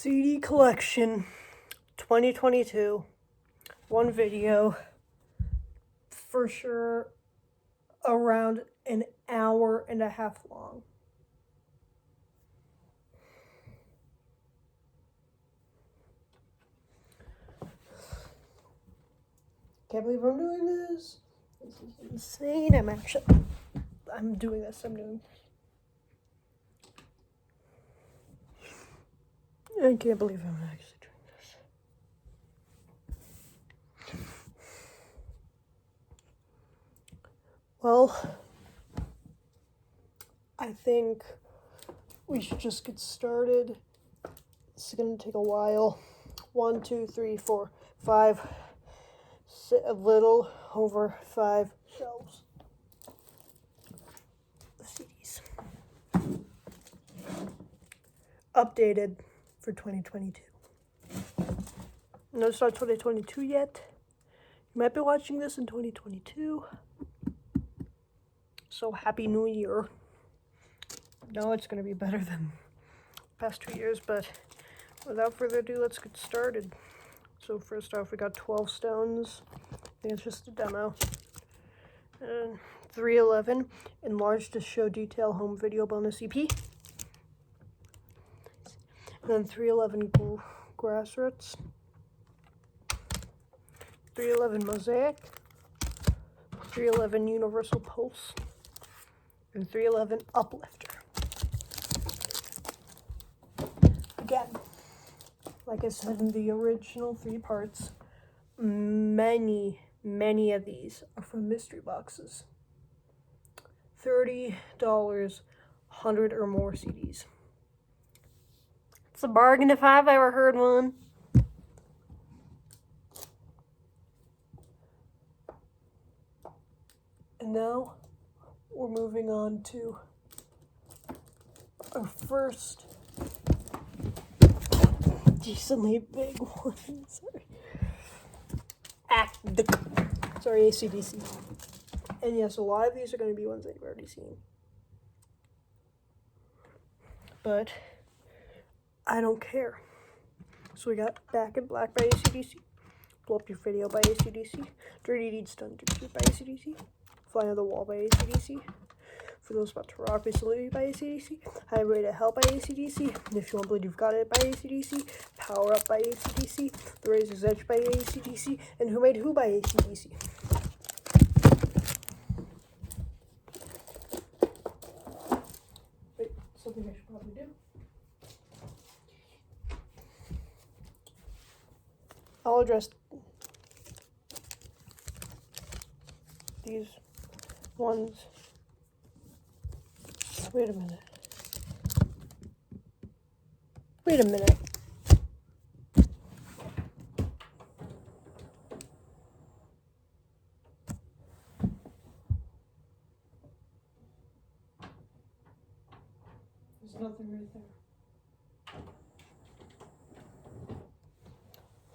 CD collection 2022. One video, for sure around an hour and a half long. Can't believe I'm doing this. This is insane. I'm doing this. I can't believe I'm actually doing this. Well, I think we should just get started. It's gonna take a while. 1, 2, 3, 4, 5. A little over 5 shelves. The CDs. Updated for 2022. No, it's not 2022 yet. You might be watching this in 2022. So happy New Year. No, it's going to be better than the past 2 years, but without further ado, let's get started. So first off, we got 12 Stones. I think it's just a demo. And 311 enlarged to show detail home video bonus EP. And then 311 grass roots. 311 mosaic. 311 universal pulse. And 311 uplifter. Again, like I said in the original 3 parts, many of these are from mystery boxes. $30, 100 or more CDs. It's a bargain if I've ever heard one. And now we're moving on to our first decently big one. Sorry, AC/DC. And yes, a lot of these are going to be ones that you've already seen. But I don't care. So we got Back in Black by AC/DC, Blow Up Your Video by AC/DC, Dirty Deeds Done by AC/DC, Fly on the Wall by AC/DC, For Those About to Rock by Salute by AC/DC, Highway to Hell by AC/DC, If You Want to Believe You've Got It by AC/DC, Power Up by AC/DC, The Razor's Edge by AC/DC, and Who Made Who by AC/DC. Wait, something I should probably do. I'll address these ones. Wait a minute. There's nothing right there.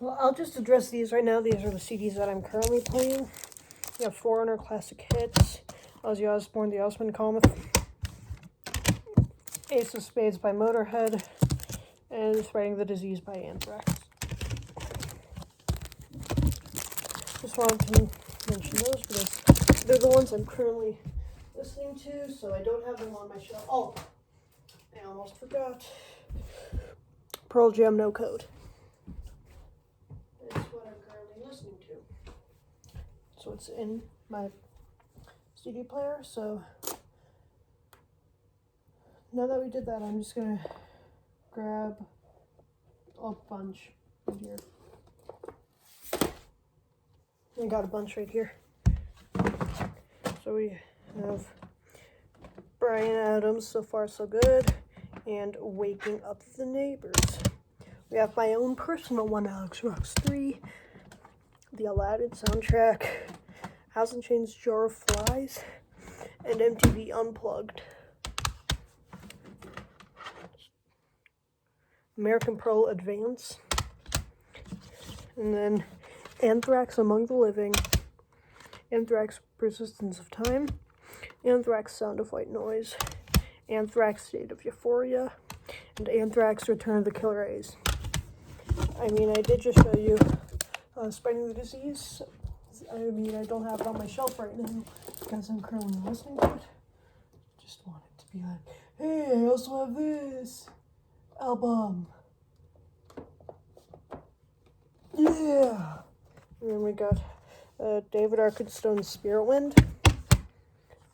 Well, I'll just address these right now. These are the CDs that I'm currently playing. You have Foreigner Classic Hits, Ozzy Osbourne, The Osmond Cometh, Ace of Spades by Motorhead, and Spreading the Disease by Anthrax. Just wanted to mention those because they're the ones I'm currently listening to, so I don't have them on my shelf. Oh, I almost forgot. Pearl Jam No Code. That's what I'm currently listening to. So it's in my CD player, so now that we did that, I'm just gonna grab a bunch in here. I got a bunch right here. So we have Bryan Adams, So Far So Good, and Waking Up the Neighbors. We have my own personal one, Alex Rocks 3, the Aladdin soundtrack, House and Chains Jar of Flies, and MTV Unplugged. American Pearl Advance, and then Anthrax Among the Living, Anthrax Persistence of Time, Anthrax Sound of White Noise, Anthrax State of Euphoria, and Anthrax Return of the Killer A's. I mean, I did just show you Spreading the Disease. I mean, I don't have it on my shelf right now because I'm currently listening to it. Just want it to be like, hey, I also have this album. Yeah. And then we got David Arkenstone's Spirit Wind.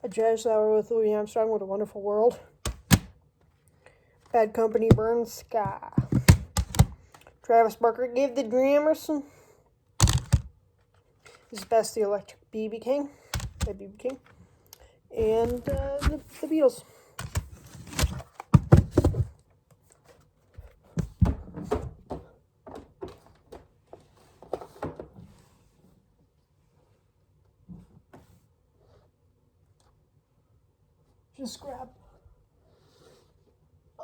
A Jazz Hour with Louis Armstrong, What a Wonderful World. Bad Company, Burn Sky. Travis Barker gave the drummer some. His Best, the Electric BB King. By BB King. And the Beatles. Just grab a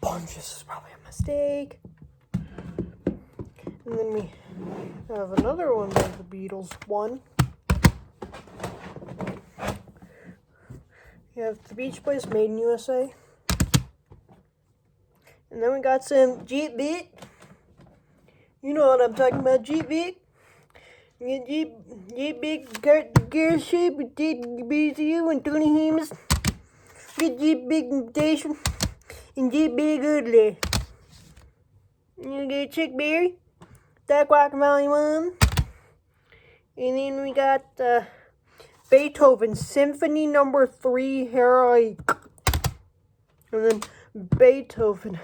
bunch. This is probably a mistake. And then we have another one by the Beatles. One. We have the Beach Boys, Made in USA. And then we got some Jeep Beat. You know what I'm talking about, Jeep Beat. Jeep Big gear shape with BCU and 20 hymns. Get Jeep Big invitation and Jeep Big Goodley. You get Chick Berry, Dark Rock Valley 1. And then we got Beethoven Symphony No. 3 Heroic. And then Beethoven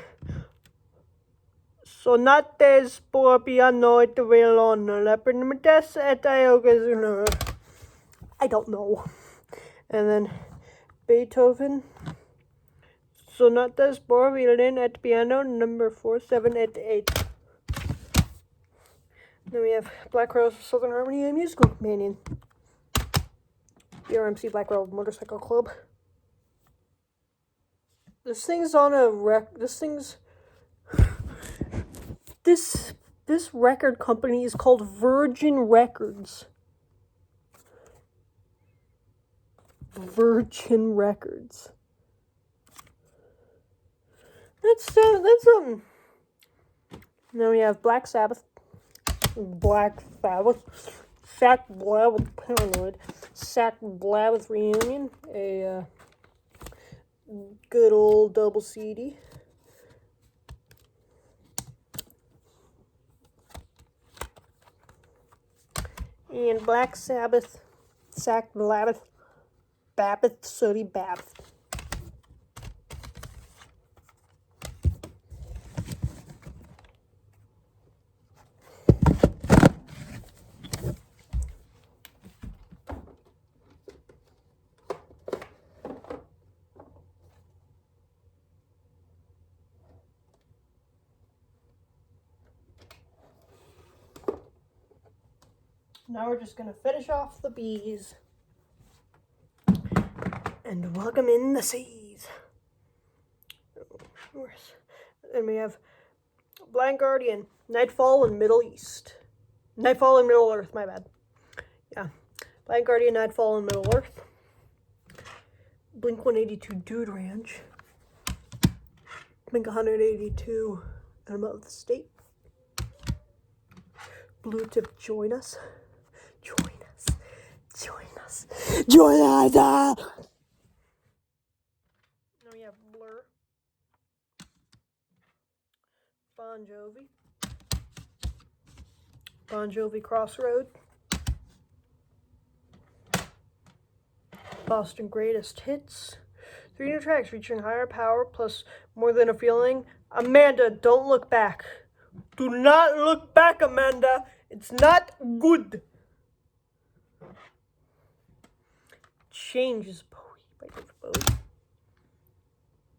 Sonates por piano et violon, la primitas et iogas. I don't know. And then Beethoven Sonatas por violin et piano No. 4, 7, and 8. Then we have Black Rose Southern Harmony, a musical companion. BRMC Black Rose Motorcycle Club. This thing's on a This record company is called Virgin Records. Virgin Records. That's something. Then we have Black Sabbath, Sack Black Paranoid, Sack Black Reunion, a good old double CD. And Black Sabbath, Sack Blabbeth, Babbitt, Sooty Babbitt. Now we're just going to finish off the bees and welcome in the seas. And we have Blind Guardian, Nightfall in Middle East. Nightfall in Middle Earth, my bad. Yeah. Blind Guardian, Nightfall in Middle Earth. Blink 182, Dude Ranch. Blink 182, and Above the State. Blue Tip, Join Us. Join us. Join us. Join us! Now we have Blur. Bon Jovi. Bon Jovi Crossroad. Boston Greatest Hits. 3 new tracks featuring Higher Power plus More Than a Feeling. Amanda, don't look back. Do not look back, Amanda. It's not good. Changes Bowie by David Bowie.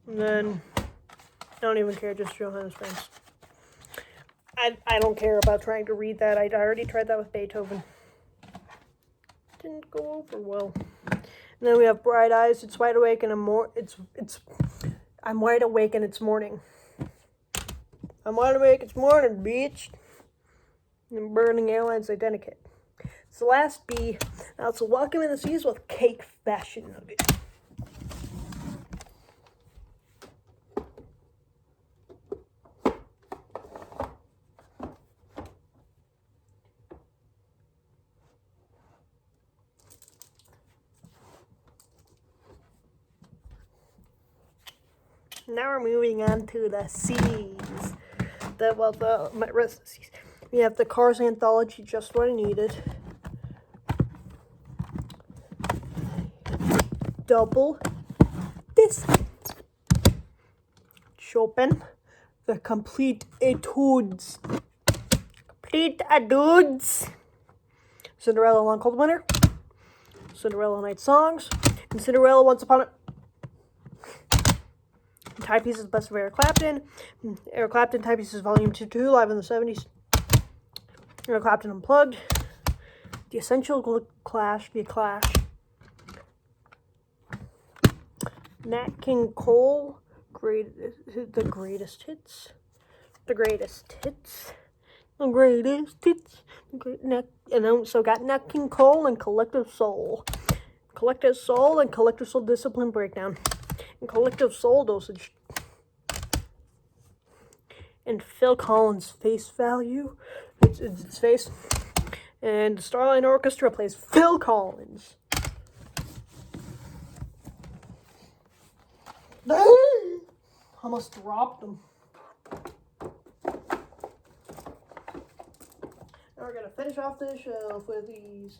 And then I don't even care, just Johannes Brahms. I don't care about trying to read that. I already tried that with Beethoven. Didn't go over well. And then we have Bright Eyes. It's wide awake and I'm wide awake and it's morning. I'm wide awake, it's morning, bitch. And Burning Airlines Identikit. It's the last B. Now it's a Welcome in the Seas with Cake Fashion Nugget. Now we're moving on to the C's. The rest of the C's. We have the Cars Anthology, Just What I Needed. Double Disc. Chopin, The Complete Etudes. Complete Etudes. Cinderella Long Cold Winter. Cinderella Night Songs. And Cinderella Once Upon a... Timepieces, Best of Eric Clapton. Eric Clapton, Timepieces Volume 2, live in the 70s. Eric Clapton Unplugged. The Essential Clash, The Clash. Nat King Cole, The Greatest Hits. The Greatest Hits. The Greatest Hits. And then also got Nat King Cole and Collective Soul. Collective Soul and Collective Soul Discipline Breakdown. And Collective Soul Dosage. And Phil Collins' Face Value. It's face. And the Starline Orchestra plays Phil Collins. Almost dropped them. Now we're going to finish off this shelf with these.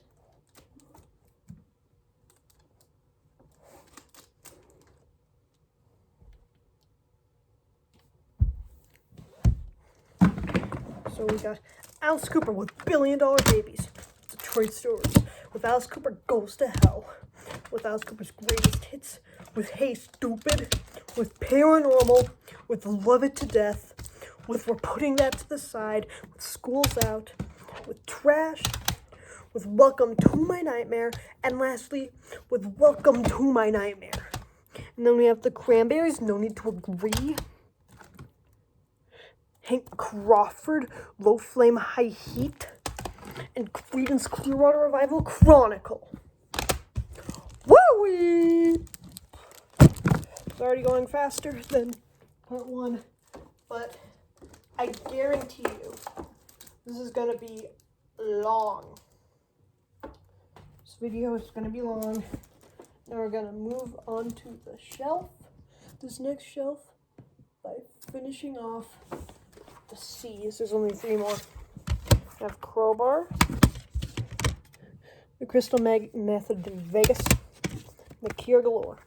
So we got Alice Cooper with $1 Billion Babies. Detroit Stories. With Alice Cooper Goes to Hell. With Alice Cooper's Greatest Hits. With Hey Stupid. With Paranormal. With Love It to Death. With We're Putting That to the Side. With School's Out. With Trash. With Welcome to My Nightmare. And lastly, with Welcome to My Nightmare. And then we have the Cranberries, No Need to Agree. Hank Crawford, Low Flame High Heat. And Creedence Clearwater Revival, Chronicle. Woo-wee! It's already going faster than part one, but I guarantee you this is going to be long. This video is going to be long. Now we're going to move on to the shelf, this next shelf, by finishing off the C's. There's only 3 more. I have Crowbar, the Crystal Method in Vegas, the Cure Galore,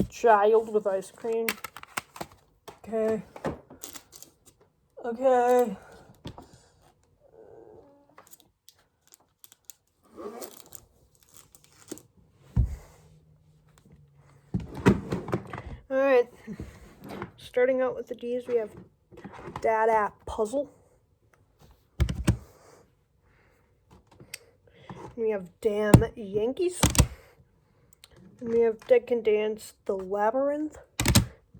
Child with Ice Cream. Okay. Alright. Starting out with the D's, we have Dad App Puzzle. We have Damn Yankees. And we have Dead Can Dance The Labyrinth.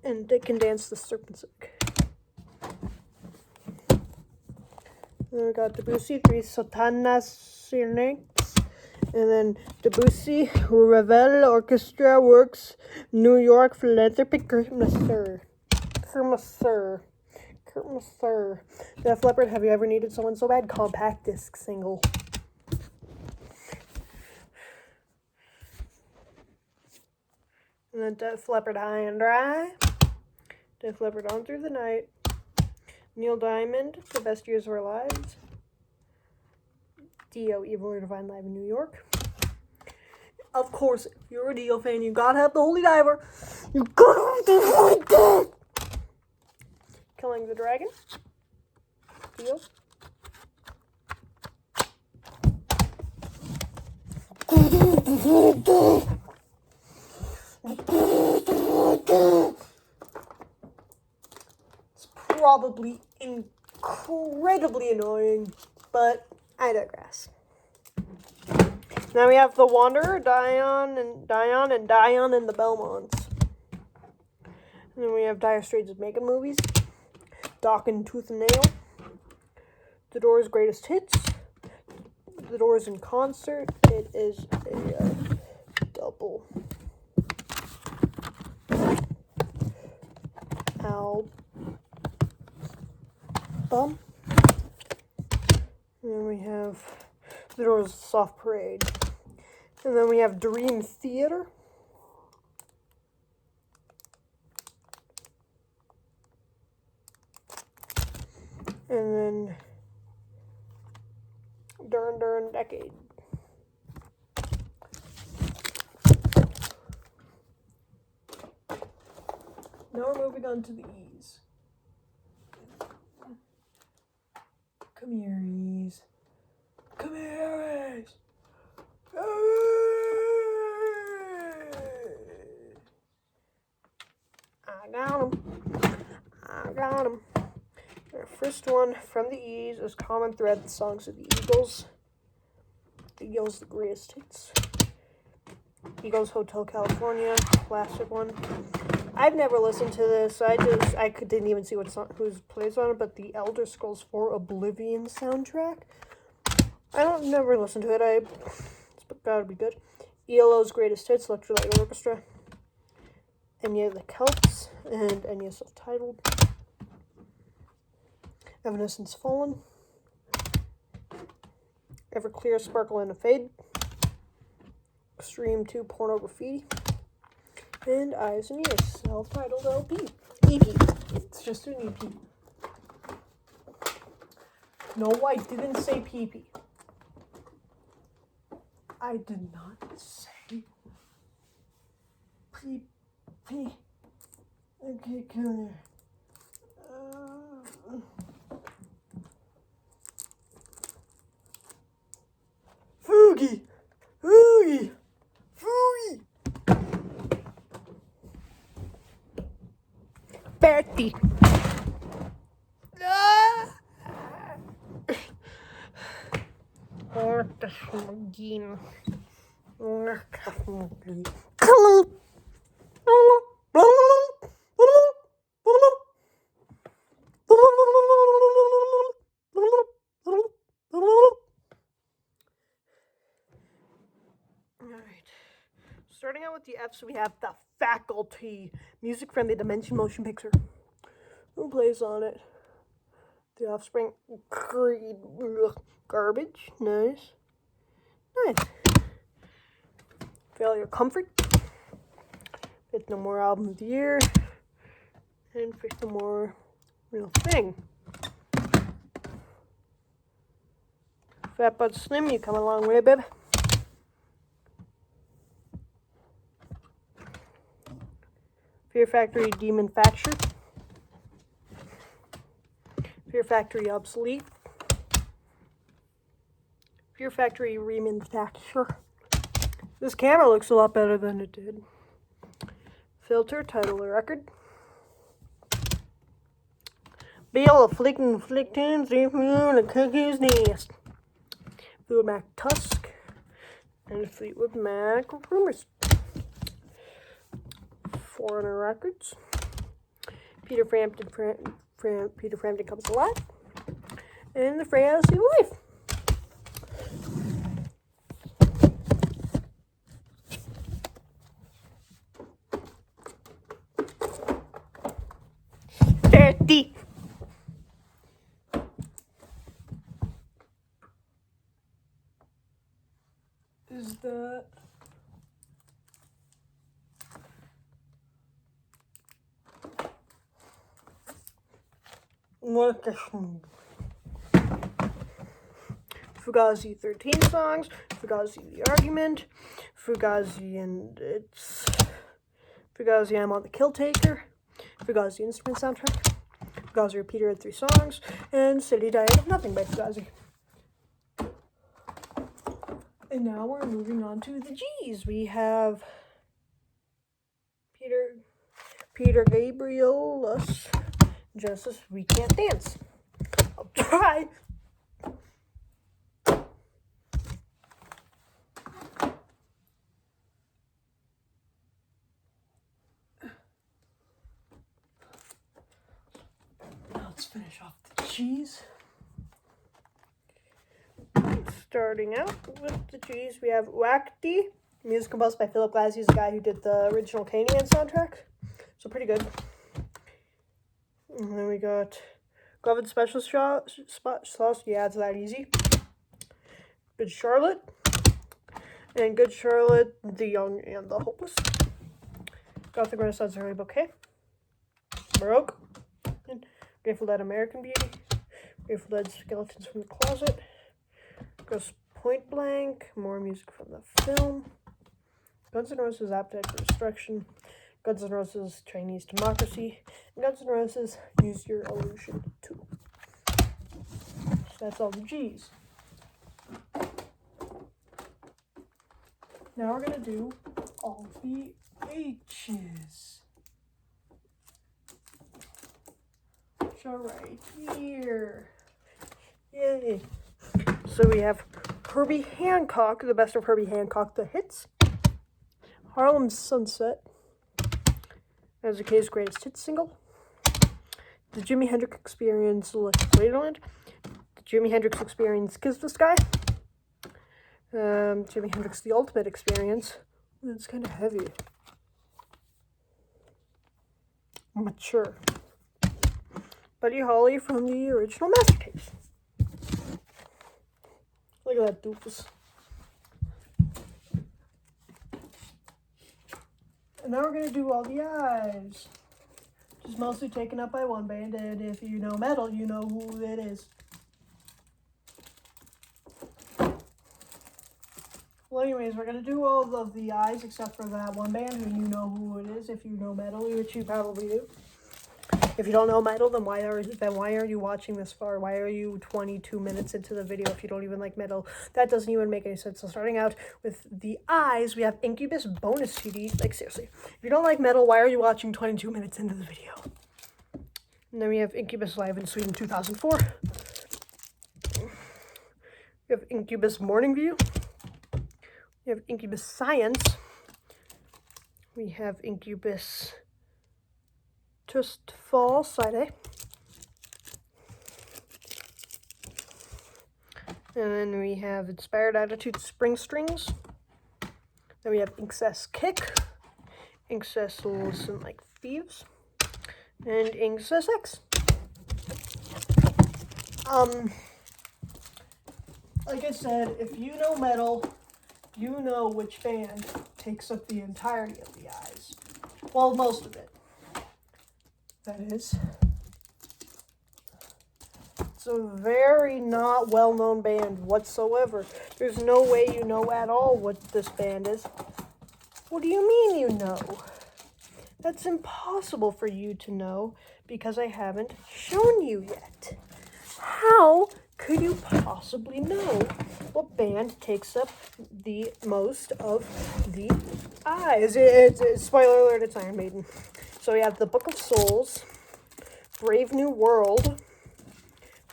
And Dead Can Dance The Serpent's Egg. Then we got Debussy, 3 Satanas Cynics. And then Debussy, Ravel Orchestra Works, New York Philanthropic Kermesser. Def Leppard, Have You Ever Needed Someone So Bad? Compact disc single. And then Def Leppard, High and Dry. Def Leppard, On Through the Night. Neil Diamond, The Best Years of Our Lives. Dio, Evil or Divine, Live in New York. Of course, if you're a Dio fan, you gotta have the Holy Diver. You gotta have the Holy Diver. Killing the Dragon. Dio. It's probably incredibly annoying, but I digress. Now we have The Wanderer, Dion and the Belmonts. And then we have Dire Straits of Making Movies, Dokken Tooth and Nail, The Doors' Greatest Hits, The Doors in Concert. It is a double album. And then we have The Doors' Soft Parade. And then we have Dream Theater. And then Darn Decade. Now we're moving on to the E's. Come here, E's. Come here, E's. I got him. Our first one from the E's is Common Thread, the songs of the Eagles. The Eagles, the greatest hits. Eagles, Hotel California, classic one. I've never listened to this. I didn't even see what song, who's plays on it, but the Elder Scrolls 4 Oblivion soundtrack. Never listened to it. It's gotta be good. ELO's Greatest Hits, Electrolyte Orchestra. Enya the Celts, and Enya Self-Titled. Evanescence Fallen. Everclear, Sparkle and a Fade. Extreme 2 Porno Graffiti. And Eyes and Ears, self-titled LP. EP. It's just an EP. No, I didn't say PP. I did not say PP. Okay, come here. Foogie! Foogie! Foogie! Bertie! Starting out with the F's, we have The Faculty, music from the Dimension Motion Picture. Who plays on it? The Offspring, Creed, Garbage, nice. Failure, Comfort, Faith No More Album of the Year, and Faith No More Real Thing. Fatbud Slim, you come a long way, babe. Fear Factory, Demon Facture. Fear Factory, Obsolete. Fear Factory, Remanufacture. This camera looks a lot better than it did. Filter, title of the record. Bill of Flicking Tunes, Moon, and Cuckoo's Nest. Fleetwood Mac, Tusk. And Fleetwood Mac, Rumors. Foreigner Records. Peter Frampton Comes Alive. And The Frailty of Life. Dirty. Is that... What Fugazi 13 songs, Fugazi The Argument, Fugazi and it's Fugazi I'm on the Kill Taker, Fugazi Instrument Soundtrack, Fugazi Repeater had 3 songs, and City Diet of Nothing by Fugazi. And now we're moving on to the G's. We have Peter Gabriel's Genesis, We Can't Dance. I'll try. Now let's finish off the G's. Starting out with the G's, we have Wackety, music composed by Philip Glass. He's the guy who did the original Candyman soundtrack. So pretty good. And then we got Glovin Special Sauce. Yeah, it's that easy. Good Charlotte. And Good Charlotte, The Young and the Hopeless. Gothic Renaissance Early Bouquet. Baroque. And Grateful Dead American Beauty. Grateful Dead Skeletons from the Closet. Goes Point Blank. More music from the film. Guns N' Roses Appetite for Destruction. Guns N' Roses Chinese Democracy. And Guns N' Roses Use Your Illusion 2. So that's all the G's. Now we're going to do all the H's. Which are right here. Yay. So we have Herbie Hancock, the best of Herbie Hancock, the hits. Harlem Sunset, as the K's greatest hit single. The Jimi Hendrix Experience, Electric Ladyland. The Jimi Hendrix Experience, Kiss the Sky. Jimi Hendrix The Ultimate Experience. It's kind of heavy. Mature. Buddy Holly from the original Master Tapes. Look at that doofus. And now we're going to do all the I's. Which is mostly taken up by one band, and if you know metal, you know who it is. Well, anyways, we're going to do all of the I's except for that one band, and you know who it is if you know metal, which you probably do. If you don't know metal, then why are you watching this far? Why are you 22 minutes into the video if you don't even like metal? That doesn't even make any sense. So starting out with the I's, we have Incubus bonus CD. Like, seriously, if you don't like metal, why are you watching 22 minutes into the video? And then we have Incubus Live in Sweden 2004. We have Incubus Morning View. We have Incubus Science. We have Incubus Just Fall Side A. And then we have Inspired Attitude Spring Strings. Then we have Incess Kick. Incess Listen Like Thieves. And Incess X. Like I said, if you know metal, you know which band takes up the entirety of the I's. Well, most of it. That is. It's a very not well-known band whatsoever. There's no way you know at all what this band is. What do you mean you know? That's impossible for you to know because I haven't shown you yet. How could you possibly know what band takes up the most of the I's? It's spoiler alert, it's Iron Maiden. So we have The Book of Souls, Brave New World,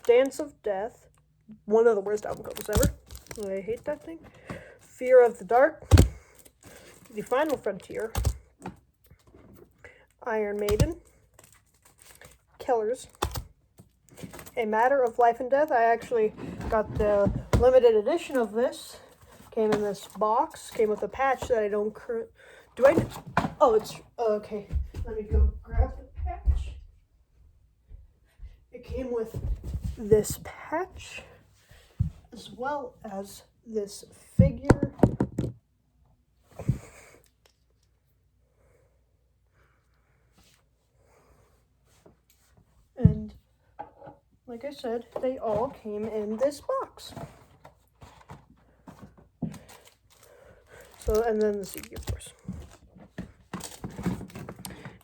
Dance of Death, one of the worst album covers ever. I hate that thing. Fear of the Dark, The Final Frontier, Iron Maiden, Killers, A Matter of Life and Death. I actually got the limited edition of this. Came in this box. Came with a patch that I don't oh, it's okay. Let me go grab the patch. It came with this patch as well as this figure. And like I said, they all came in this box. So, and then the CD, of course.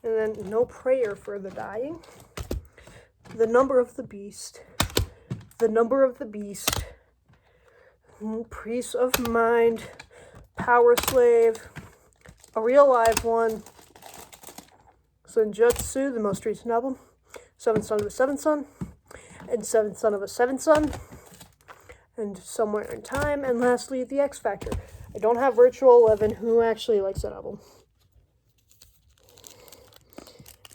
And then No Prayer for the Dying. The Number of the Beast. The Number of the Beast. Peace of Mind. Power Slave. A Real Live One. Senjutsu, the most recent album. Seventh Son of a Seventh Son. And Seventh Son of a Seventh Son. And Somewhere in Time. And lastly, The X Factor. I don't have Virtual 11. Who actually likes that album?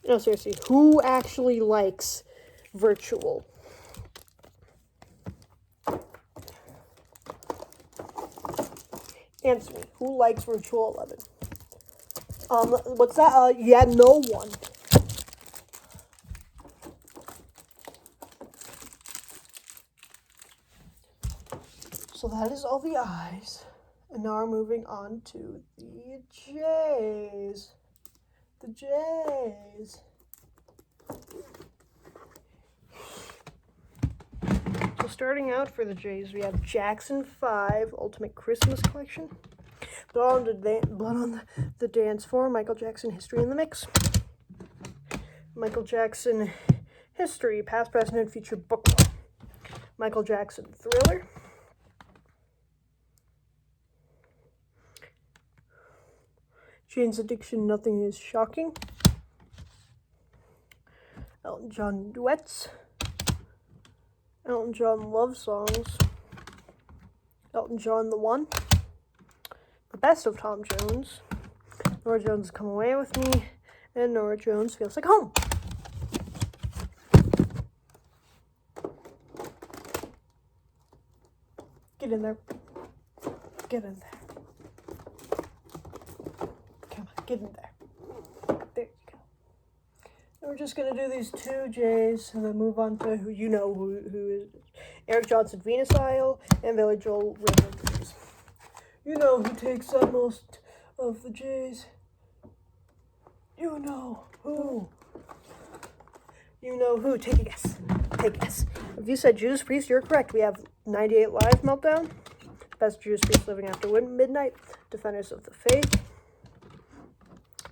No, seriously. Who actually likes Virtual? Answer me. Who likes Virtual 11? What's that? Yeah, no one. So that is all the I's. And now we're moving on to the J's. The J's. So starting out for the Jays, we have Jackson 5 Ultimate Christmas Collection. Blood on the Dance Floor, Michael Jackson History in the Mix. Michael Jackson History, Past, Present, and Future Book Club. Michael Jackson Thriller. Jane's Addiction, Nothing is Shocking. Elton John Duets. Elton John Love Songs. Elton John The One. The Best of Tom Jones. Norah Jones Come Away With Me. And Norah Jones Feels Like Home. Get in there. Get in there. Come on, get in there. There you go. And we're just going to do these 2 J's and then move on to who you know who is Eric Johnson, Venus Isle, and Billy Joel, Rainbow Dreams. You know who takes up most of the J's. You know who. You know who. Take a guess. Take a guess. If you said Judas Priest, you're correct. We have 98 Live Meltdown, Best Judas Priest Living After Midnight, Defenders of the Faith,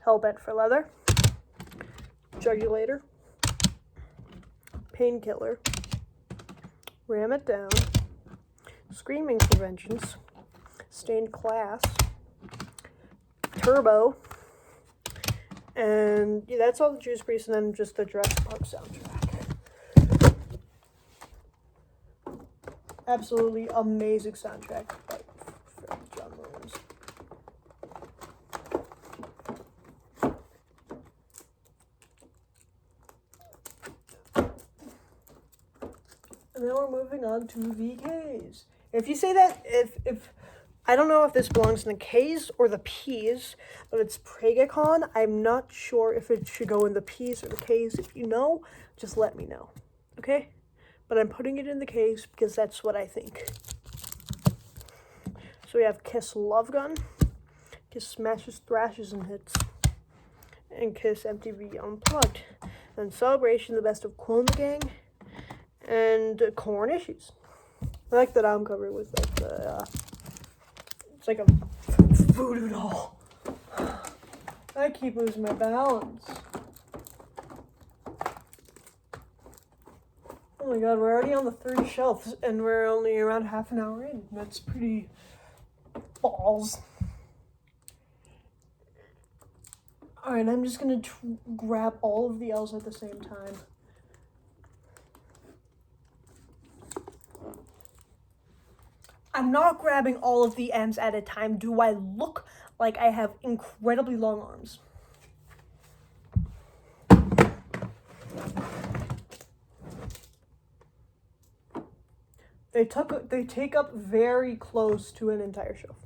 Hellbent for Leather, Jugulator, Painkiller, Ram It Down, Screaming for Vengeance, Stained Class, Turbo, and yeah, that's all the Judas Priest, and then just the Jurassic Park soundtrack. Absolutely amazing soundtrack by John Williams. And then we're moving on to the K's. If you say that, if I don't know if this belongs in the K's or the P's, but it's Pregacon. I'm not sure if it should go in the P's or the K's. If you know, just let me know. Okay? But I'm putting it in the K's because that's what I think. So we have Kiss Love Gun, Kiss Smashes, Thrashes, and Hits, and Kiss MTV Unplugged. And Celebration, the Best of Kool and the Gang, and Corn Issues. I like that album cover with like the, it's like a voodoo doll. I keep losing my balance. Oh my god, we're already on the third shelf, and we're only around half an hour in. That's pretty balls. Alright, I'm just gonna grab all of the L's at the same time. I'm not grabbing all of the M's at a time. Do I look like I have incredibly long arms? They take up very close to an entire shelf.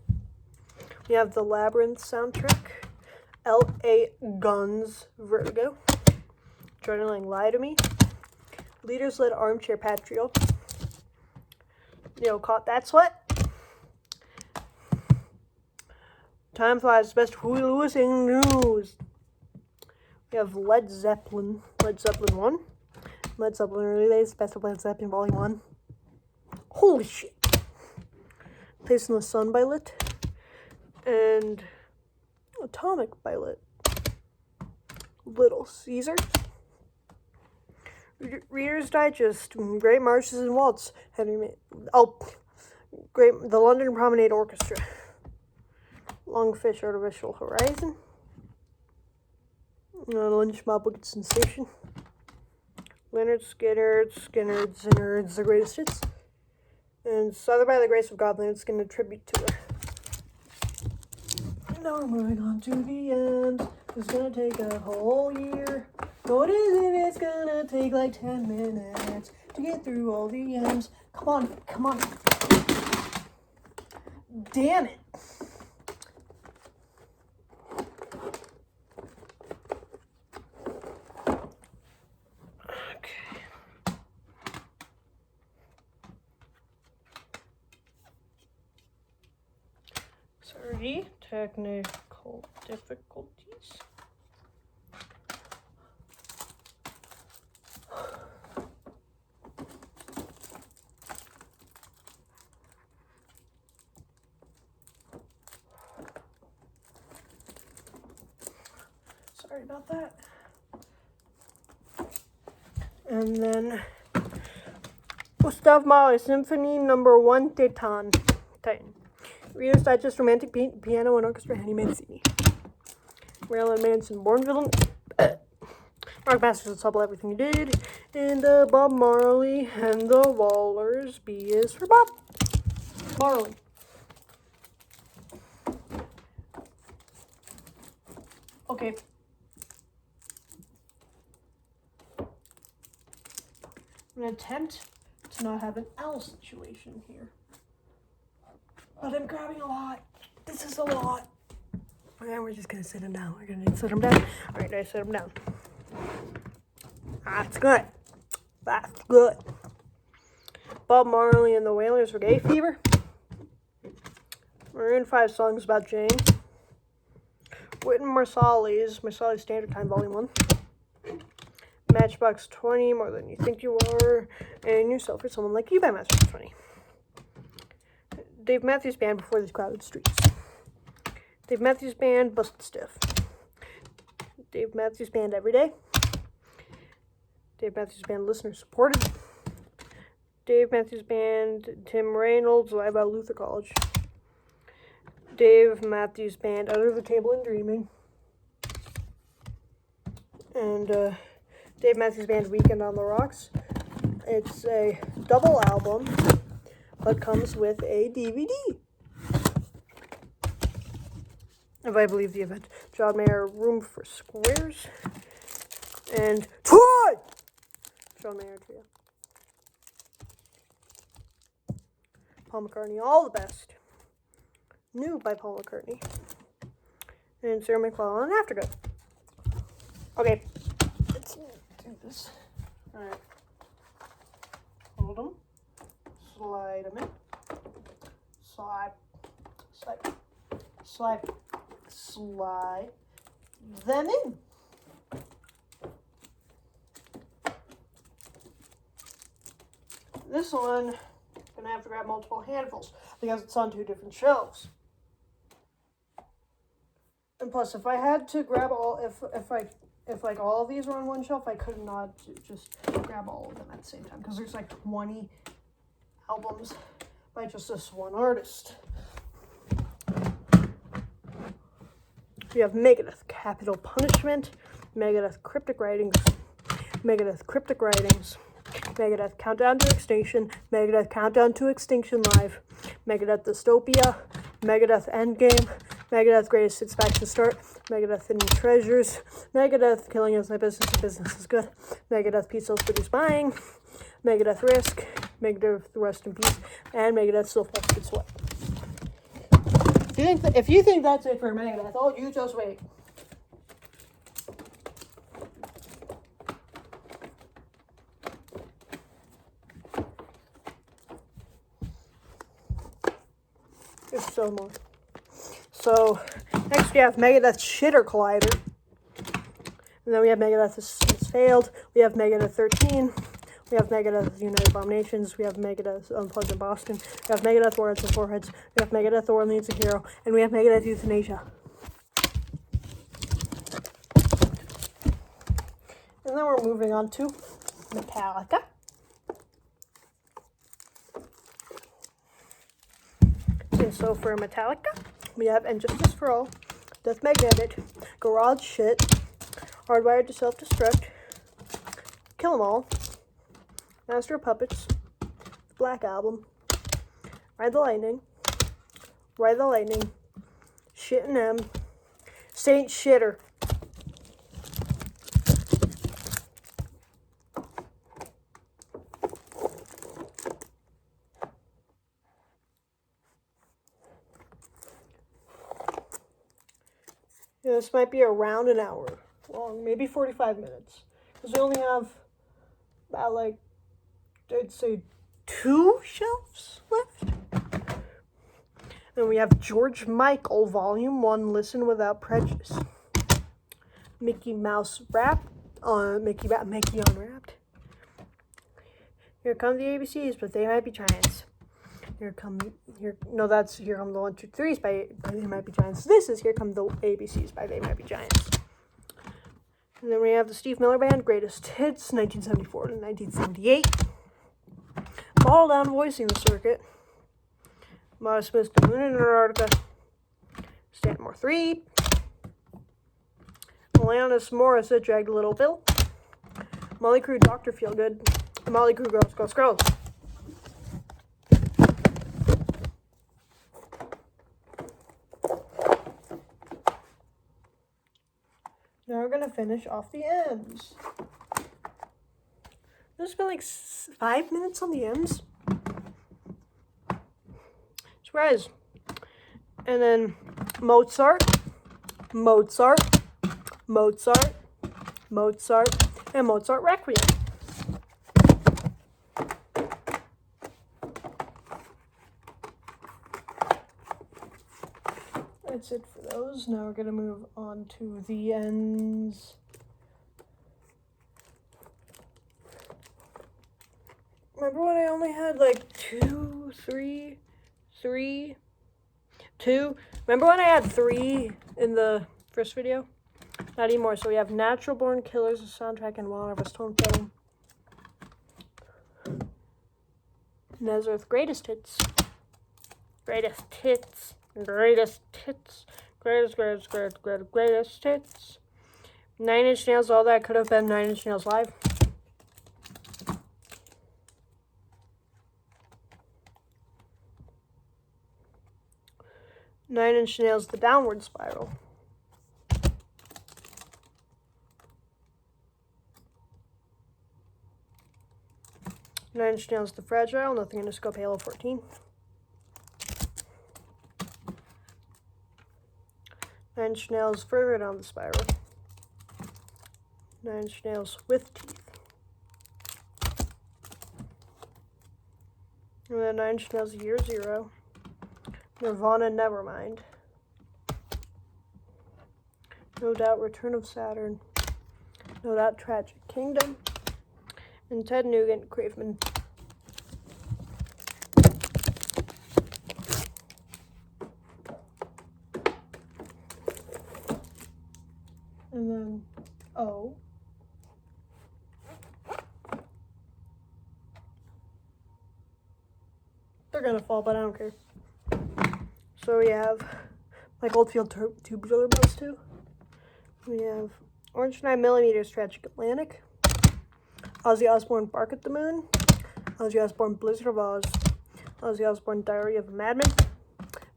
We have the Labyrinth soundtrack, L.A. Guns, Vertigo, Adrenaline, Lie to Me, Leaders Led Armchair Patriot, Caught That Sweat, Time Flies, Best Huey Lewis in News. We have Led Zeppelin 1, Led Zeppelin Early Days, Best of Led Zeppelin Volume 1. Holy shit. Place in the Sun by Lit. And Atomic by Lit. Little Caesar. Reader's Digest. Great Marches and Waltz. The London Promenade Orchestra. Longfish Artificial Horizon. Lynch Mob Wicked Sensation. Leonard Skinner's The Greatest Hits. And Southern by the Grace of God, Leonard Skinner tribute to her. Now we're moving on to the end. It's gonna take a whole year. What is it? It's gonna take like 10 minutes to get through all the M's. Come on. Damn it. Sorry, technical difficulties. Sorry about that. And then Gustav Mahler Symphony No. 1 Titan. Reader's Digest Romantic Piano and Orchestra Henny Mancini. Marilyn Manson Born Villain. Mark Masters of Trouble Everything You Did. And Bob Marley and the Wallers. B is for Bob Marley. Okay. I'm going to attempt to not have an owl situation here. But I'm grabbing a lot. This is a lot. And we're just going to sit him down. We're going to sit him down. All right, I sit him down. That's good. That's good. Bob Marley and the Wailers for Gay Fever. Maroon 5 Songs About Jane. Wynton Marsali's Standard Time Volume 1. Matchbox 20, More Than You Think You Are. And Yourself for Someone Like You by Matchbox 20. Dave Matthews Band, Before These Crowded Streets. Dave Matthews Band, Busted Stiff. Dave Matthews Band, Every Day. Dave Matthews Band, Listener Supported. Dave Matthews Band, Tim Reynolds, Live at Luther College. Dave Matthews Band, Under the Table and Dreaming. And Dave Matthews Band, Weekend on the Rocks. It's a double album, but comes with a DVD. If I believe the event. John Mayer, Room for Squares. And Troy! John Mayer Trio. Paul McCartney, All the Best. New by Paul McCartney. And Sarah McLachlan, Afterglow. Okay, let's do this. Alright. Hold them. Slide them in. Slide. Slide. Slide. Slide them in. This one, I'm gonna have to grab multiple handfuls because it's on 2 different shelves. And plus, if I had to grab all, if like all of these were on one shelf, I could not just grab all of them at the same time because there's like 20 albums by just this one artist. We have Megadeth, Capital Punishment, Megadeth, Cryptic Writings, Megadeth, Cryptic Writings, Megadeth, Countdown to Extinction, Megadeth, Countdown to Extinction Live, Megadeth, Dystopia, Megadeth, Endgame, Megadeth, Greatest Hits Back to Start, Megadeth, Hidden Treasures, Megadeth, Killing Is My Business and Business Is Good, Megadeth, Peace Sells Produce Buying, Megadeth, Risk, Megadeth, Rest in Peace, and Megadeth, Still Fucking Sweat. If you think that's it for Megadeth, oh, you just wait. There's so more. So, next we have Megadeth Shitter Collider. And then we have Megadeth Has Failed. We have Megadeth 13. We have Megadeth United Abominations. We have Megadeth Unplugged in Boston. We have Megadeth Warheads and Foreheads. We have Megadeth The World Needs a Hero. And we have Megadeth Euthanasia. And then we're moving on to Metallica. And so for Metallica, we have And Justice for All, Death Magnetic, Garage Shit, Hardwired to Self-Destruct, Kill 'Em All, Master of Puppets, Black Album, Ride the Lightning, Shit and M, Saint Shitter. This might be around an hour long, maybe 45 minutes. Because we only have about, like, I'd say 2 shelves left. And we have George Michael, Volume 1, Listen Without Prejudice. Mickey Mouse Rap, Mickey Unwrapped. Here Come the ABCs, but They Might Be Giants. Here Come the 1, 2, 3s by They Might Be Giants. This is Here Come the ABCs by They Might Be Giants. And then we have the Steve Miller Band, Greatest Hits, 1974 to 1978. Fall Down Voicing the Circuit. Modest Smith, The Moon in Antarctica. Stanmore 3. Alanis Morissette, Dragged a Little Bill. Molly Crew, Dr. Feelgood. Molly Crew, Girls, Girls, Girls. Now we're gonna finish off the M's. There's been like 5 minutes on the M's. Surprise. And then Mozart, Mozart, Mozart, Mozart, and Mozart Requiem. That's it for those. Now we're going to move on to the N's. Remember when I only had like 2, 3, 3, 2? Remember when I had 3 in the first video? Not anymore. So we have Natural Born Killers, a soundtrack, and One of a Stone Film. Nazareth, Greatest Hits. Greatest Hits. Greatest Hits. Greatest Hits. 9 Inch Nails, all that could have been 9 Inch Nails Live. Nine Inch Nails, The Downward Spiral. Nine Inch Nails, The Fragile, Nothing in a Scope, Halo 14. Nine Inch Nails, Further Down the Spiral. Nine Inch Nails, With Teeth. And then Nine Inch Nails, Year Zero. Nirvana, Nevermind. No Doubt, Return of Saturn. No Doubt, Tragic Kingdom. And Ted Nugent, Craveman. And then O. They're gonna fall, but I don't care. So we have Mike Oldfield, Tubular Bells 2. We have Orange 9mm, Tragic Atlantic. Ozzy Osbourne, Bark at the Moon. Ozzy Osbourne, Blizzard of Oz. Ozzy Osbourne, Diary of a Madman.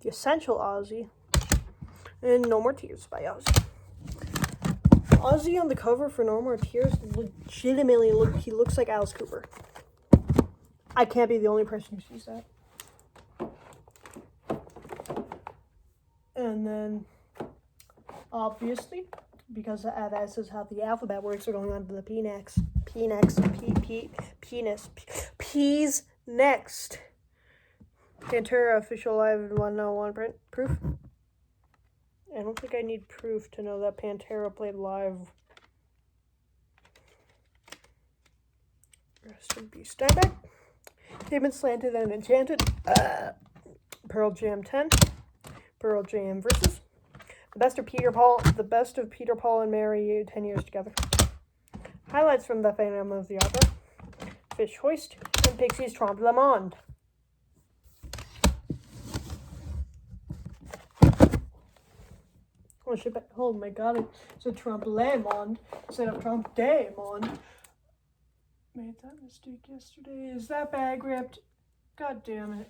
The Essential Ozzy. And No More Tears by Ozzy. Ozzy on the cover for No More Tears legitimately he looks like Alice Cooper. I can't be the only person who sees that. And then, obviously, because this is how the alphabet works, we're going on to the P next. P's next. Pantera official live 101 print proof. I don't think I need proof to know that Pantera played live. Rest in peace, Steinbeck. Pavement Slanted and Enchanted. Pearl Jam 10. Pearl Jam Versus. The Best of Peter, Paul and Mary 10 Years Together. Highlights from The Phantom of the Opera. Fish Hoist. And Pixies Trompe le Monde. Oh my god, it's a Trompe le Monde instead of Trompe de Monde. Made that mistake yesterday. Is that bag ripped? God damn it.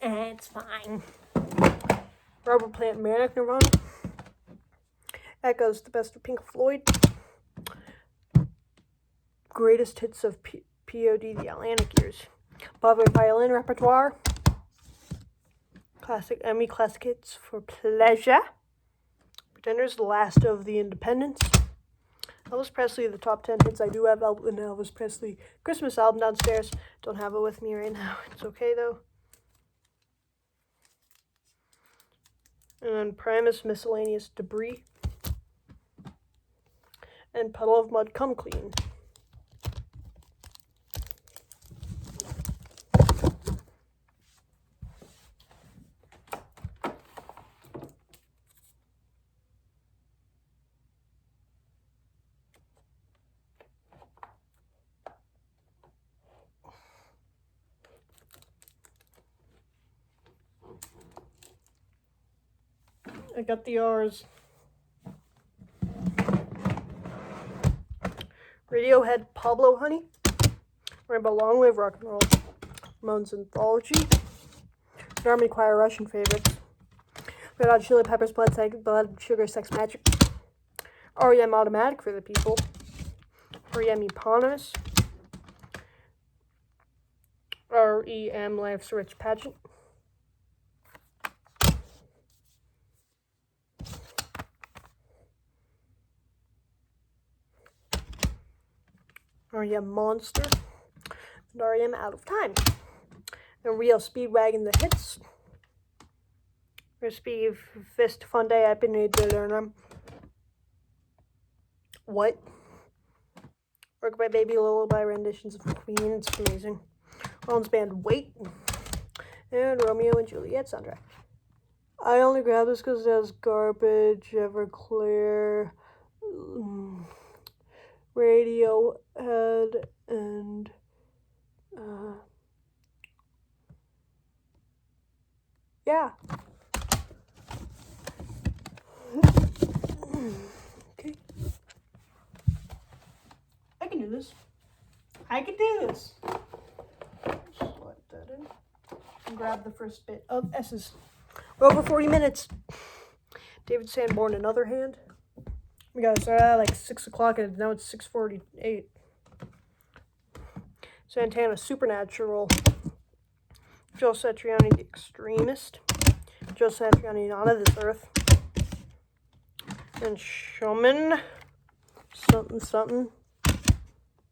It's fine. Robert Plant, Manic, Nirvana. Echoes, The Best of Pink Floyd. Greatest Hits of POD, The Atlantic Years. Broadway Violin Repertoire. Classic Hits for Pleasure. Pretenders, The Last of the Independents. Elvis Presley, The Top 10 Hits. I do have an Elvis Presley Christmas album downstairs. Don't have it with me right now. It's okay though. And then Primus, Miscellaneous Debris. And Puddle of Mud, Come Clean. I got the R's. Radiohead, Pablo Honey. Rainbow, Long Live Rock and Roll. Ramones Anthology. Army Choir, Russian Favorites. Red Hot Chili Peppers, Blood Sugar Sex Magic. REM Automatic for the People. REM Eponymous. REM Life's Rich Pageant. REM Monster. And REM Out of Time. And Real Speedwagon The Hits. Recipe Fist Fun Day, I've been able to learn them. What? Work by Baby Lullaby renditions of Queen, it's amazing. Rollins Band Wait. And Romeo and Juliet soundtrack. I only grabbed this because it has Garbage, Everclear, Radiohead, and yeah. Okay. I can do this. I can do this. Slide that in. And grab the first bit of S's. We're over 40 minutes. David Sanborn, Another Hand. We got started at like 6 o'clock and now it's 6:48. Santana, Supernatural. Joe Satriani, The Extremist. Joe Satriani, Not of This Earth. And Showman, something.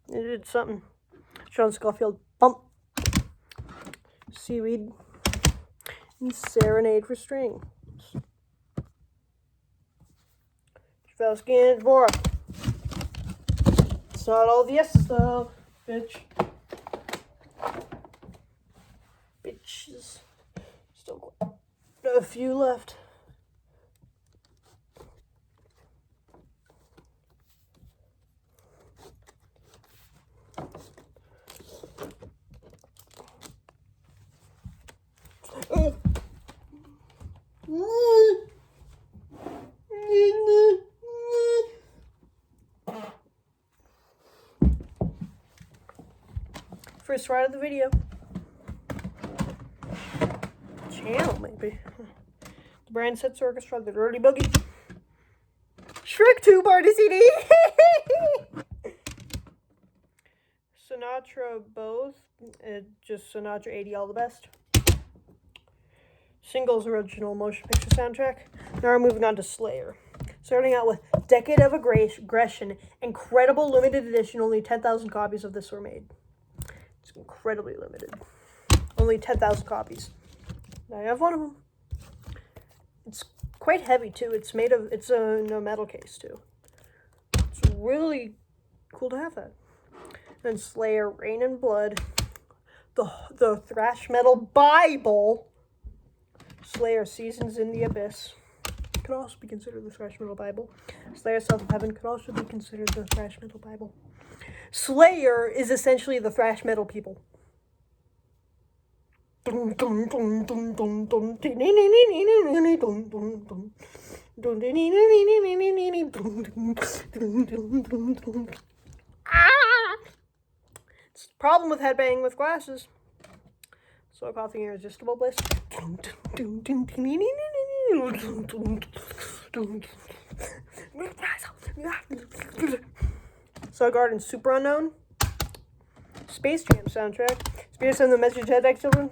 It did something. Sean Schofield, Bump. Seaweed. And Serenade for Strings. Javelsky and Dvorak. It's not all the S's though, bitch. Bitches. Still a few left. First ride of the video. Channel, maybe. The Brand Sets Orchestra, The Dirty Boogie. Shrek 2 Party CD. Sinatra both. Just Sinatra 80 All the Best. Singles Original Motion Picture Soundtrack. Now we're moving on to Slayer. Starting out with Decade of Aggression. Incredible limited edition. Only 10,000 copies of this were made. It's incredibly limited. Only 10,000 copies. I have one of them. It's quite heavy too. It's in a metal case too. It's really cool to have that. Then Slayer, Rain and Blood. The thrash metal Bible. Slayer, Seasons in the Abyss. Could also be considered the thrash metal Bible. Slayer, South of Heaven could also be considered the thrash metal Bible. Slayer is essentially the thrash metal people. It's the problem with headbanging with glasses. So coughing Irresistible Bliss. Soundgarden, Super Unknown. Space Jam soundtrack. Spirits and the Melchizedek Children.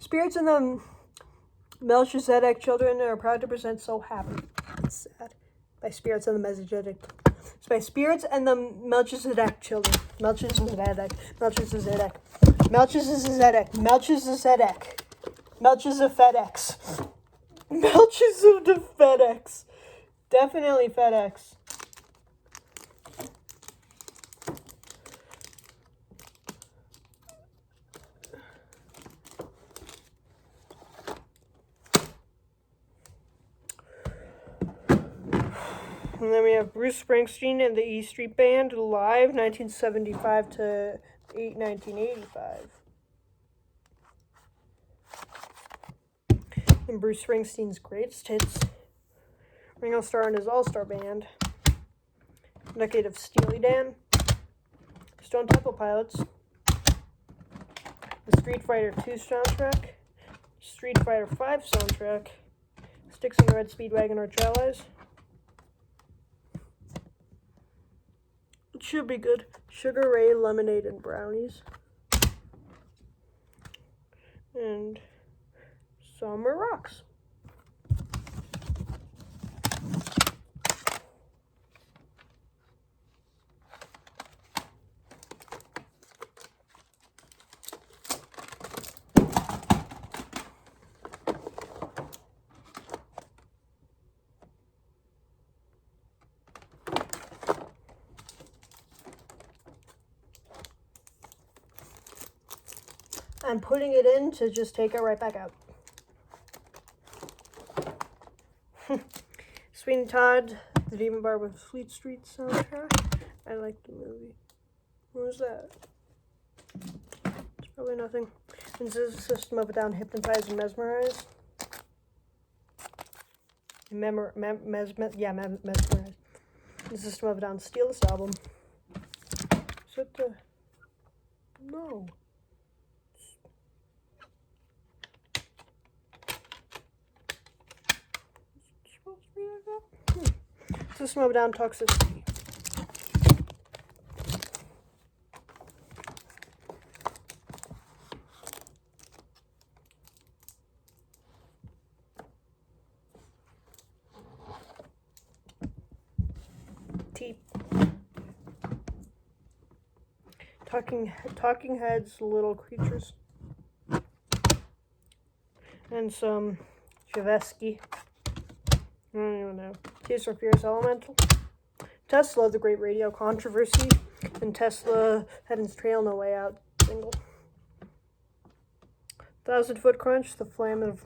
Spirits and the Melchizedek Children are proud to present So Happy. It's sad. By Spirits and the Melchizedek. It's by Spirits and the Melchizedek Children. Melchizedek. Melchizedek. Melchizedek. Melchizedek. Melchizedek. Melchizedek. Definitely FedEx. And then we have Bruce Springsteen and the E Street Band live, 1975 to 1985. and Bruce Springsteen's Greatest Hits, Ringo Starr and his All-Star Band, Decade of Steely Dan, Stone Temple Pilots, the Street Fighter 2 soundtrack, Street Fighter 5 soundtrack, Styx and Red Speedwagon Arch Allies. It should be good. Sugar Ray Lemonade and Brownies. And Summer Rocks. I'm putting it in to just take it right back out. Sweeney Todd, The Demon Bar with Fleet Street soundtrack. I like the movie. What was that? It's probably nothing. This is System of a Down, Hypnotize and Mesmerize. Mesmerize. The System of a Down, Steal This Album. Is it the... No. System of a Down, Toxicity. Talking Heads, Little Creatures. And some Javesky. I don't even know. Tears for Fears, Elemental. Tesla, The Great Radio Controversy. And Tesla, Heaven's Trail, No Way Out single. 1,000 Foot Crunch, The Flame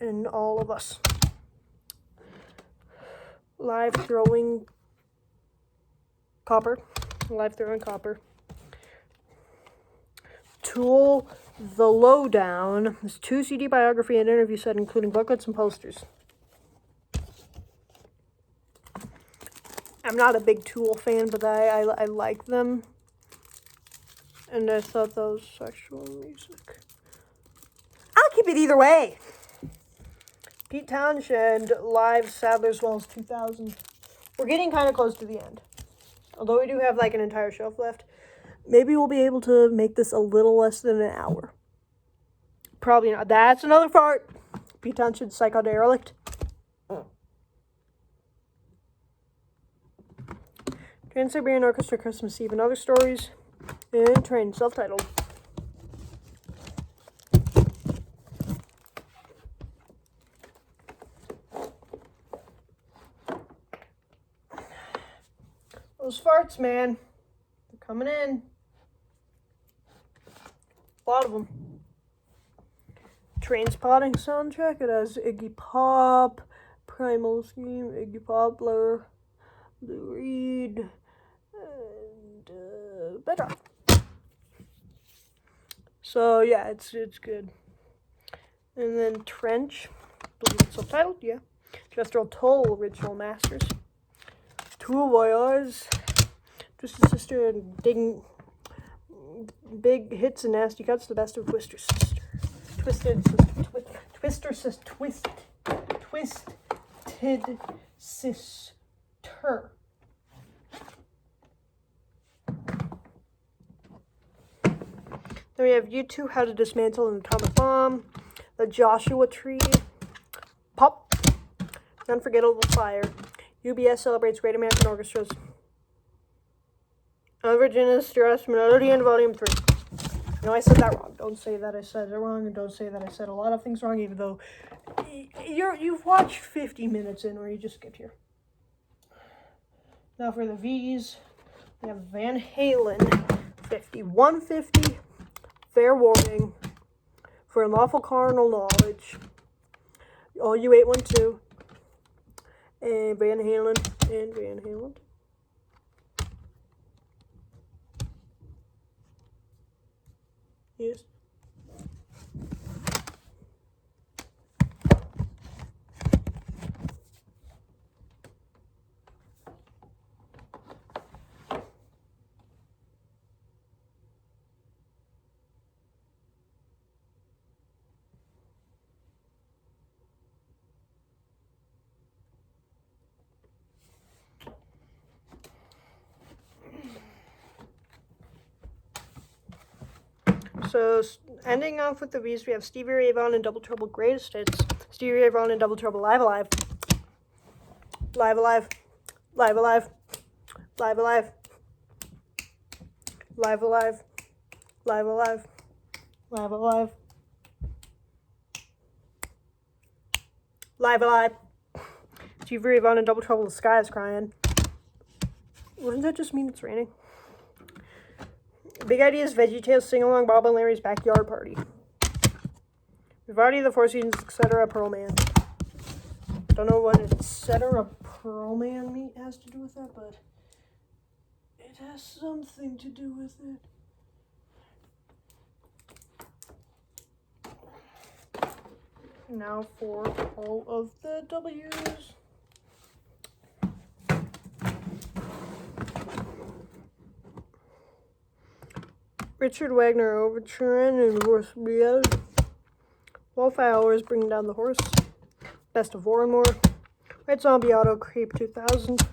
in All of Us. Live Throwing Copper. Tool, The Lowdown. This 2 CD biography and interview set, including booklets and posters. I'm not a big Tool fan, but I like them. And I thought that was sexual music. I'll keep it either way. Pete Townshend, live Sadler's Wells 2000. We're getting kind of close to the end. Although we do have like an entire shelf left. Maybe we'll be able to make this a little less than an hour. Probably not. That's another fart. Pete Townshend, Psychoderelict. Trans-Siberian Orchestra, Christmas Eve and Other Stories. And Train, self-titled. Those farts, man. They're coming in. A lot of them. Trainspotting soundtrack. It has Iggy Pop, Primal Scream, Iggy Poplar, Lou Reed, and Bedrock. So yeah, it's good. And then Trench, I believe it's subtitled, yeah. Jethro Tull, Original Masters. Two Voyeurs, Twisted Sister, and Big Hits and Nasty Cuts, the best of Twister Sister. Twisted Sister. Then we have U2, How to Dismantle an Atomic Bomb, The Joshua Tree, Pop, Unforgettable Fire. UBS celebrates Great American Orchestras. Virginia Strauss Melody in Volume 3. No, I said that wrong. Don't say that I said it wrong, and don't say that I said a lot of things wrong, even though you've watched 50 minutes in, or you just skipped here. Now for the V's, we have Van Halen, 5150, Fair Warning, For Unlawful Carnal Knowledge, All You 812, and Van Halen. Yes. So ending off with the V's, we have Stevie Ray Vaughan and Double Trouble Greatest Hits. Stevie Ray Vaughan and Double Trouble Live Alive. Live Alive. Live Alive. Live Alive. Live Alive. Live Alive. Live Alive. Live Alive. Stevie Ray Vaughan and Double Trouble, The Sky is Crying. Wouldn't that just mean it's raining? Big Ideas, VeggieTales, Sing Along, Bob and Larry's Backyard Party. Vivaldi, The Four Seasons, etc. Pearl Man. Don't know what etc. Pearl Man meat has to do with that, but it has something to do with it. Now for all of the W's. Richard Wagner Overture and Horse Riel. Wallflowers Bringing Down the Horse. Best of War and More. White Zombie Auto Creep 2000.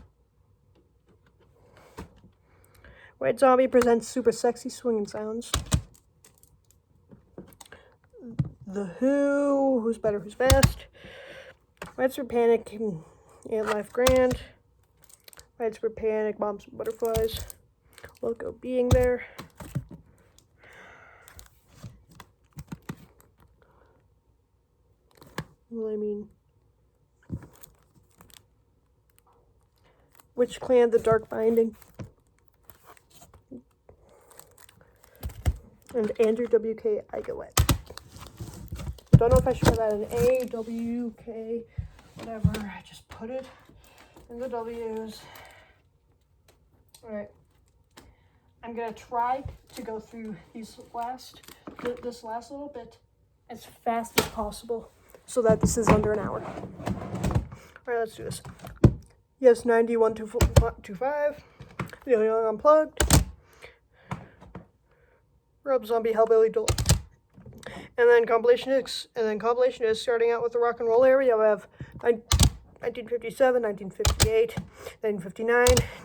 White Zombie presents Super Sexy Swinging Sounds. The Who, Who's Better, Who's Best. Widespread Panic, Ant Life Grand. Widespread Panic, Bombs and Butterflies. Loco Being There. Well, I mean, Witch Clan, The Dark Binding. And Andrew WK, I Go Wet. Don't know if I should put that in A, W, K, whatever. I just put it in the W's. Alright. I'm going to try to go through this last little bit as fast as possible so that this is under an hour. Alright, let's do this. Yes, 9125. Neil Young Unplugged. Rob Zombie Hellbilly Deluxe. And then compilation is starting out with the rock and roll area. We have 1957, 1958, 1959,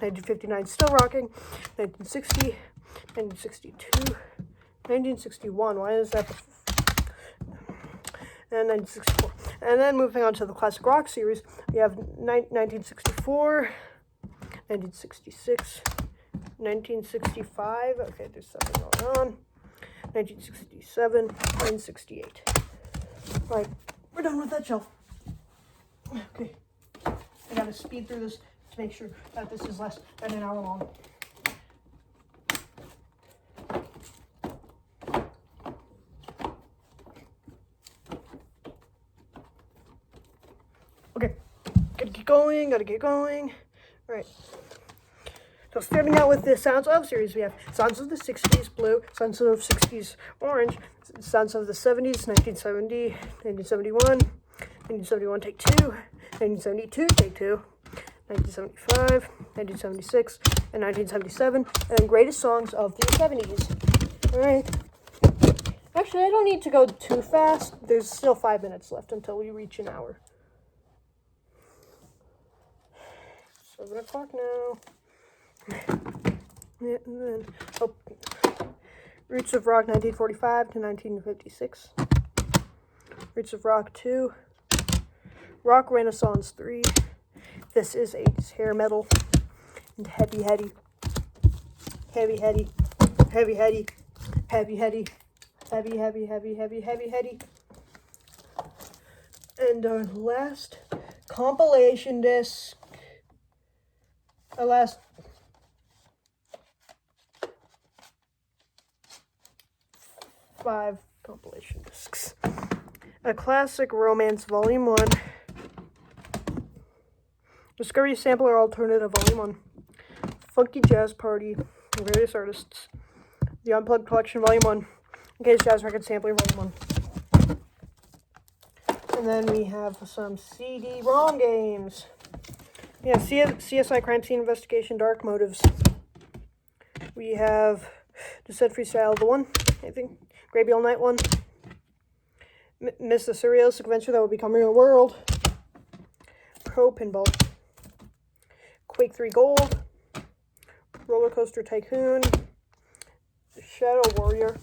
1959 Still Rocking, 1960, 1962, 1961. Why is that? And 1964. And then moving on to the classic rock series, we have 1964, 1966, 1965. Okay, there's something going on. 1967, 1968. All right, we're done with that shelf. Okay, I gotta speed through this to make sure that this is less than an hour long. Okay, gotta get going. All right. So starting out with the Sounds of series, we have Sounds of the 60s, Blue, Sounds of 60s, Orange, Sounds of the 70s, 1970, 1971, 1971, Take 2, 1972, Take 2, 1975, 1976, and 1977, and then Greatest Songs of the 70s. Alright. Actually, I don't need to go too fast. There's still 5 minutes left until we reach an hour. 7 o'clock now. Yeah, and then Roots of Rock 1945 to 1956. Roots of Rock 2. Rock Renaissance 3. This is 80s hair metal. And Heavy Heady. Heavy Heady. Heavy Heady. Heavy Heady. Heavy, heavy, heavy, heavy, heavy, heady. And our last compilation disc. Our last 5 compilation discs. A Classic Romance Volume 1. Discovery Sampler Alternative Volume 1. Funky Jazz Party. Various Artists. The Unplugged Collection Volume 1. Case Jazz Record Sampler Volume 1. And then we have some CD-ROM games. Yeah, CSI Crime Scene Investigation Dark Motives. We have Descent Freestyle the 1, I think. Graybeard Night 1. Miss the Surrealistic Adventure That Will Become Real World. Pro Pinball. Quake 3 Gold. Roller Coaster Tycoon. Shadow Warrior.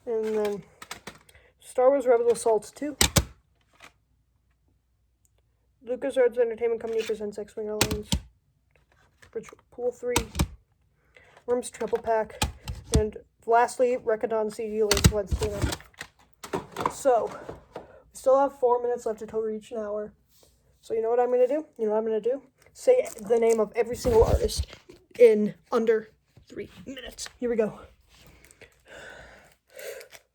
And then Star Wars Rebel Assault 2. LucasArts Entertainment Company presents X-Wing Alliance. Pool 3. Worms Triple Pack. And lastly, Recadon CD Link Wednesday. So, we still have 4 minutes left until we reach an hour. So you know what I'm going to do? You know what I'm going to do? Say the name of every single artist in under 3 minutes. Here we go.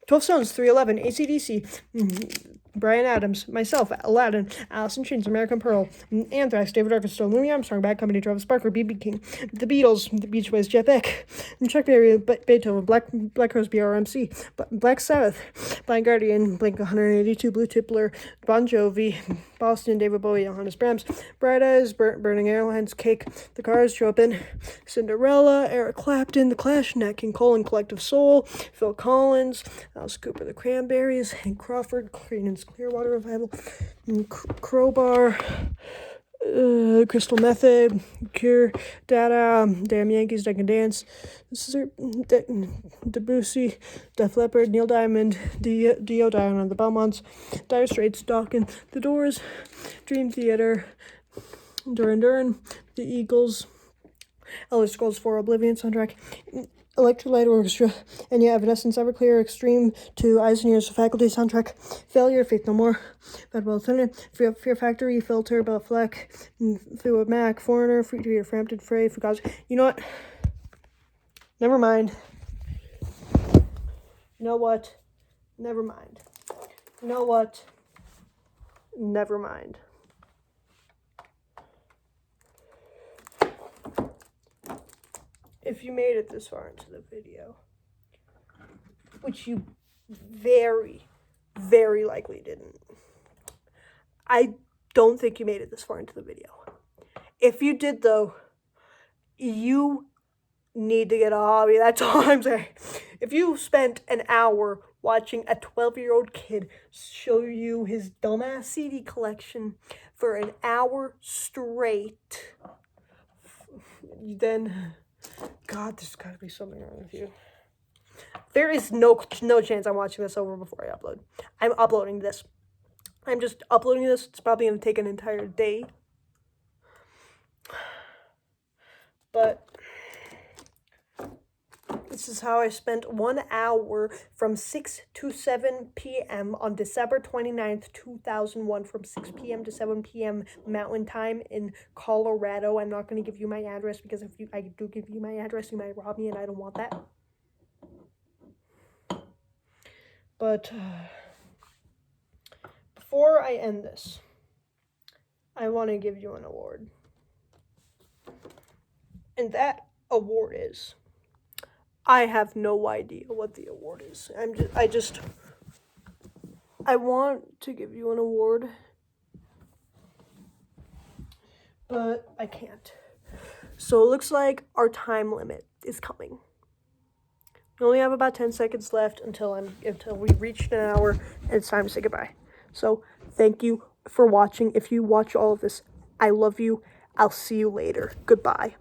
12 Stones, 311, AC/DC, Bryan Adams, myself, Aladdin, Alice in Chains, American Pearl, Anthrax, David Arkenstone, Louis Armstrong, Bad Company, Travis Barker, B.B. King, The Beatles, The Beach Boys, Jeff Beck, Chuck Berry, Beethoven, Black Crowes, BRMC, Black Sabbath, Blind Guardian, Blink-182, Blue Tippler, Bon Jovi, Boston, David Bowie, Johannes Brahms, Bright Eyes, Burning Airlines, Cake, The Cars, Chopin, Cinderella, Eric Clapton, The Clash, Nat King Cole and Collective Soul, Phil Collins, Alice Cooper, The Cranberries, Hank Crawford, Creedence Clearwater Revival, Crowbar, Crystal Method, Cure, Dada, Damn Yankees, Deck and Dance, Debussy, Def Leppard, Neil Diamond, Dio, Diana and the Belmonts, Dire Straits, Dawkins, The Doors, Dream Theater, Duran Duran, The Eagles, Elder Scrolls 4 Oblivion soundtrack, Electrolyte Orchestra, and yeah, Evanescence, Everclear, Extreme 2, Eyes and Ears, Faculty soundtrack, Failure, Faith No More, Bad Boy Thunder, Fear Factory, Filter, Bella Fleck, Fleetwood Mac, Foreigner, Free Tweeter, Frampton, Frey, Fugazi. You know what? Never mind. You know what? Never mind. You know what? Never mind. If you made it this far into the video, which you very, very likely didn't, I don't think you made it this far into the video. If you did, though, you need to get a hobby. That's all I'm saying. If you spent an hour watching a 12-year-old kid show you his dumbass CD collection for an hour straight, then, God, there's got to be something wrong with you. There is no chance I'm watching this over before I upload. I'm uploading this. I'm just uploading this. It's probably going to take an entire day. But this is how I spent 1 hour from 6 to 7 p.m. on December 29th, 2001, from 6 p.m. to 7 p.m. Mountain Time in Colorado. I'm not going to give you my address because if I do give you my address, you might rob me, and I don't want that. But before I end this, I want to give you an award. And that award is, I have no idea what the award is. I want to give you an award, but I can't. So it looks like our time limit is coming. We only have about 10 seconds left until we reach an hour, and it's time to say goodbye. So thank you for watching. If you watch all of this, I love you. I'll see you later. Goodbye.